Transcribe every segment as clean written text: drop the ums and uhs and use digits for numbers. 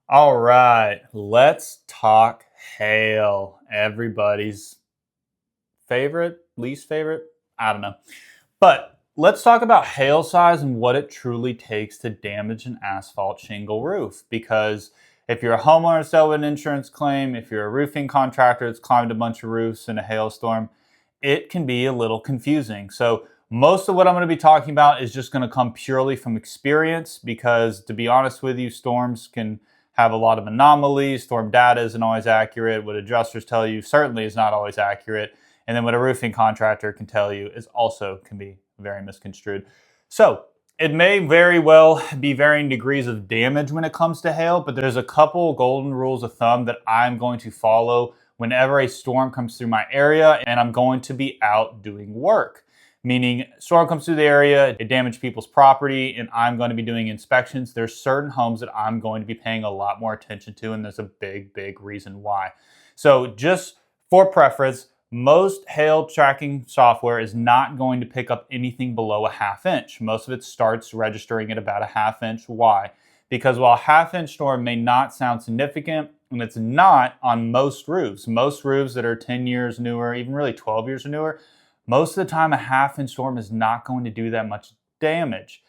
All right, let's talk hail. Everybody's favorite, least favorite? I don't know. But let's talk about hail size and what it truly takes to damage an asphalt shingle roof. Because if you're a homeowner selling an insurance claim, if you're a roofing contractor that's climbed a bunch of roofs in a hailstorm, it can be a little confusing. So, most of what I'm going to be talking about is just going to come purely from experience because, to be honest with you, storms can have a lot of anomalies. Storm data isn't always accurate. What adjusters tell you certainly is not always accurate. And then what a roofing contractor can tell you is also can be very misconstrued. So, it may very well be varying degrees of damage when it comes to hail, but there's a couple golden rules of thumb that I'm going to follow whenever a storm comes through my area and I'm going to be out doing work. Meaning, storm comes through the area, it damaged people's property, and I'm going to be doing inspections. There's certain homes that I'm going to be paying a lot more attention to, and there's a big reason why. So, just for preference, most hail tracking software is not going to pick up anything below a half inch. Most of it starts registering at about a half inch. Why? Because while a half inch storm may not sound significant, and it's not on most roofs that are 10 years newer, even really 12 years or newer, most of the time a half inch storm is not going to do that much damage.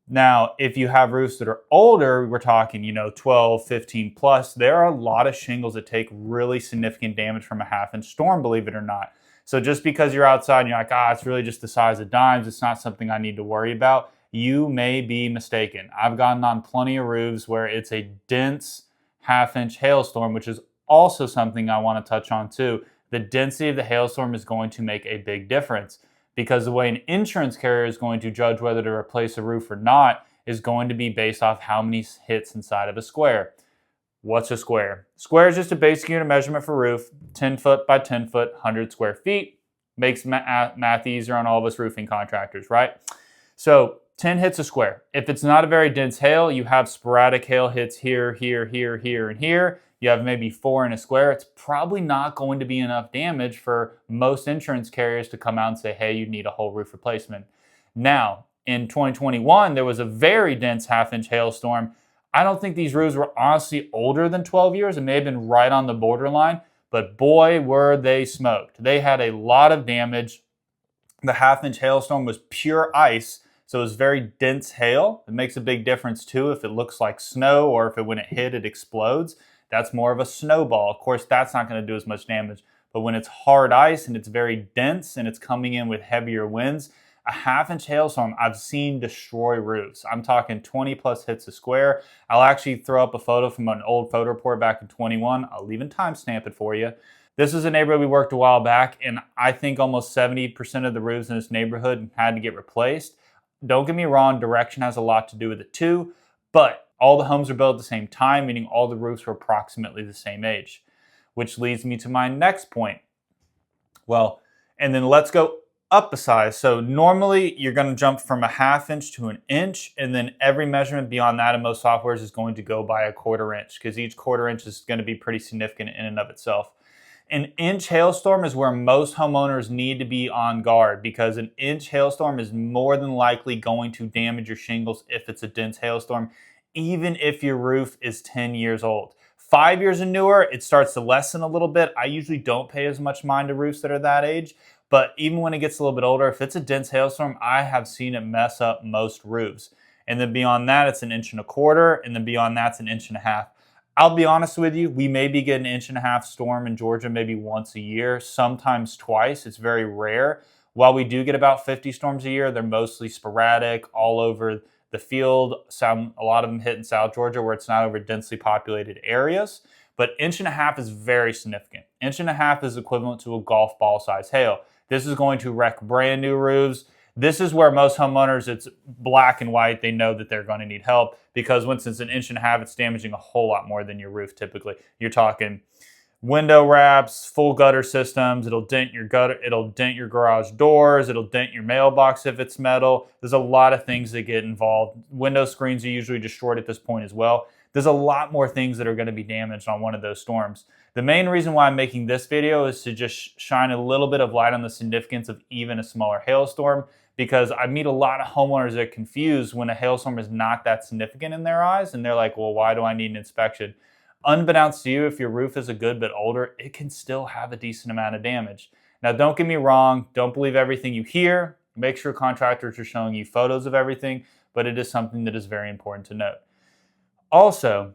Now, if you have roofs that are older, we're talking, 12, 15 plus, there are a lot of shingles that take really significant damage from a half inch storm, believe it or not. So just because you're outside and you're like, it's really just the size of dimes, it's not something I need to worry about, you may be mistaken. I've gotten on plenty of roofs where it's a dense half inch hailstorm, which is also something I want to touch on too. The density of the hailstorm is going to make a big difference because the way an insurance carrier is going to judge whether to replace a roof or not is going to be based off how many hits inside of a square. What's a square? Square is just a basic unit of measurement for roof, 10 foot by 10 foot, 100 square feet. Makes math easier on all of us roofing contractors, right? So 10 hits a square. If it's not a very dense hail, you have sporadic hail hits here, here, and here. You have maybe 4 in a square. It's probably not going to be enough damage for most insurance carriers to come out and say, hey, you need a whole roof replacement. Now, in 2021, there was a very dense half-inch hailstorm. I don't think these roofs were honestly older than 12 years. It may have been right on the borderline, but boy, were they smoked. They had a lot of damage. The half-inch hailstorm was pure ice, so it was very dense hail. It makes a big difference too if it looks like snow or if when it hit, it explodes. That's more of a snowball. Of course, that's not going to do as much damage. But when it's hard ice and it's very dense and it's coming in with heavier winds, a half-inch hailstorm I've seen destroy roofs. I'm talking 20 plus hits a square. I'll actually throw up a photo from an old photo report back in 21. I'll even timestamp it for you. This is a neighborhood we worked a while back, and I think almost 70% of the roofs in this neighborhood had to get replaced. Don't get me wrong, direction has a lot to do with it too, but all the homes are built at the same time, meaning all the roofs were approximately the same age, which leads me to my next point. Well, and then let's go up a size. So normally you're going to jump from a half inch to an inch, and then every measurement beyond that in most softwares is going to go by a quarter inch because each quarter inch is going to be pretty significant in and of itself. An inch hailstorm is where most homeowners need to be on guard because an inch hailstorm is more than likely going to damage your shingles if it's a dense hailstorm, even if your roof is 10 years old. 5 years and newer, it starts to lessen a little bit. I usually don't pay as much mind to roofs that are that age, but even when it gets a little bit older, if it's a dense hailstorm, I have seen it mess up most roofs. And then beyond that, it's an inch and a quarter, and then beyond that, it's an inch and a half. I'll be honest with you, we maybe get an inch and a half storm in Georgia maybe once a year, sometimes twice. It's very rare. While we do get about 50 storms a year, they're mostly sporadic, all over the field. A lot of them hit in South Georgia where it's not over densely populated areas. But inch and a half is very significant. Inch and a half is equivalent to a golf ball size hail. This is going to wreck brand new roofs. This is where most homeowners, it's black and white. They know that they're going to need help because once it's an inch and a half, it's damaging a whole lot more than your roof typically. You're talking window wraps, full gutter systems. It'll dent your gutter. It'll dent your garage doors. It'll dent your mailbox if it's metal. There's a lot of things that get involved. Window screens are usually destroyed at this point as well. There's a lot more things that are going to be damaged on one of those storms. The main reason why I'm making this video is to just shine a little bit of light on the significance of even a smaller hailstorm, because I meet a lot of homeowners that are confused when a hailstorm is not that significant in their eyes, and they're like, well, why do I need an inspection? Unbeknownst to you, if your roof is a good bit older, it can still have a decent amount of damage. Now, don't get me wrong, don't believe everything you hear. Make sure contractors are showing you photos of everything, but it is something that is very important to note. Also,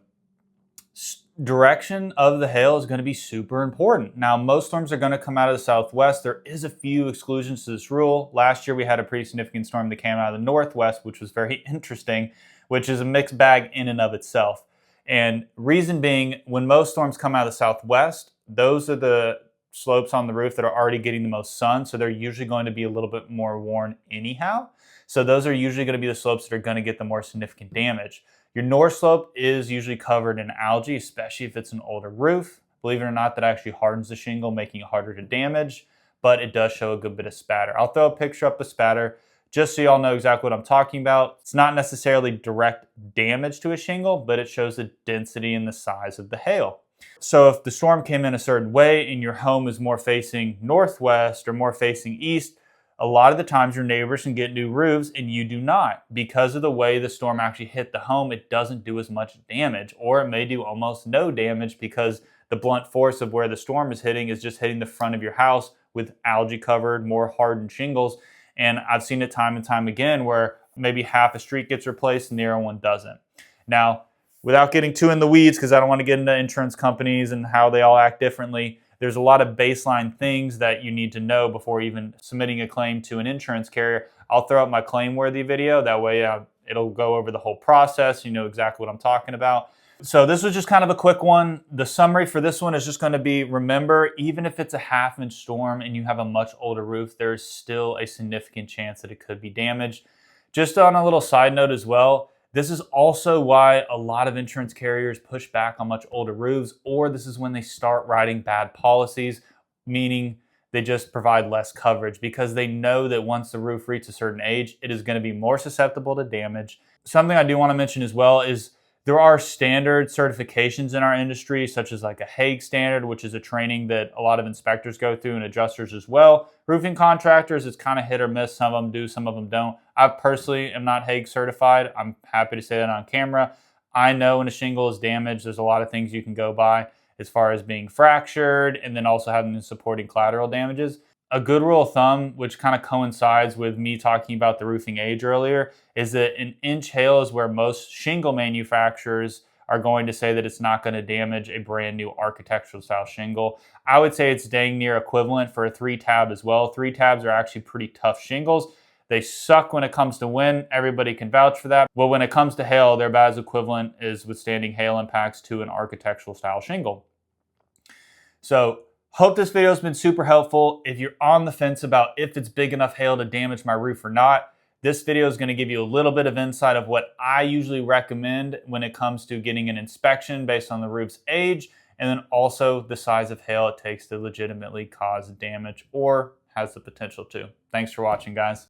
direction of the hail is going to be super important. Now, most storms are going to come out of the southwest. There is a few exclusions to this rule. Last year, we had a pretty significant storm that came out of the northwest, which was very interesting, which is a mixed bag in and of itself. And reason being, when most storms come out of the southwest, those are the slopes on the roof that are already getting the most sun. So they're usually going to be a little bit more worn anyhow. So those are usually going to be the slopes that are going to get the more significant damage. Your north slope is usually covered in algae, especially if it's an older roof. Believe it or not, that actually hardens the shingle, making it harder to damage, but it does show a good bit of spatter. I'll throw a picture up of spatter just so y'all know exactly what I'm talking about. It's not necessarily direct damage to a shingle, but it shows the density and the size of the hail. So if the storm came in a certain way and your home is more facing northwest or more facing east, a lot of the times your neighbors can get new roofs and you do not. Because of the way the storm actually hit the home, it doesn't do as much damage, or it may do almost no damage because the blunt force of where the storm is hitting is just hitting the front of your house with algae covered, more hardened shingles. And I've seen it time and time again where maybe half a street gets replaced and the other one doesn't. Now, without getting too in the weeds, because I don't want to get into insurance companies and how they all act differently, there's a lot of baseline things that you need to know before even submitting a claim to an insurance carrier. I'll throw up my claim-worthy video. That way it'll go over the whole process. You know exactly what I'm talking about. So this was just kind of a quick one. The summary for this one is just going to be, remember, even if it's a half-inch storm and you have a much older roof, there's still a significant chance that it could be damaged. Just on a little side note as well, this is also why a lot of insurance carriers push back on much older roofs, or this is when they start writing bad policies, meaning they just provide less coverage because they know that once the roof reaches a certain age, it is going to be more susceptible to damage. Something I do want to mention as well is there are standard certifications in our industry, such as like a Hague standard, which is a training that a lot of inspectors go through and adjusters as well. Roofing contractors, it's kind of hit or miss. Some of them do, some of them don't. I personally am not Hague certified. I'm happy to say that on camera. I know when a shingle is damaged, there's a lot of things you can go by as far as being fractured and then also having the supporting collateral damages. A good rule of thumb, which kind of coincides with me talking about the roofing age earlier, is that an inch hail is where most shingle manufacturers are going to say that it's not going to damage a brand new architectural style shingle. I would say it's dang near equivalent for a 3-tab as well. 3-tabs are actually pretty tough shingles. They suck when it comes to wind. Everybody can vouch for that. But when it comes to hail, they're about as equivalent as withstanding hail impacts to an architectural style shingle. So, hope this video has been super helpful. If you're on the fence about if it's big enough hail to damage my roof or not, this video is going to give you a little bit of insight of what I usually recommend when it comes to getting an inspection based on the roof's age, and then also the size of hail it takes to legitimately cause damage or has the potential to. Thanks for watching, guys.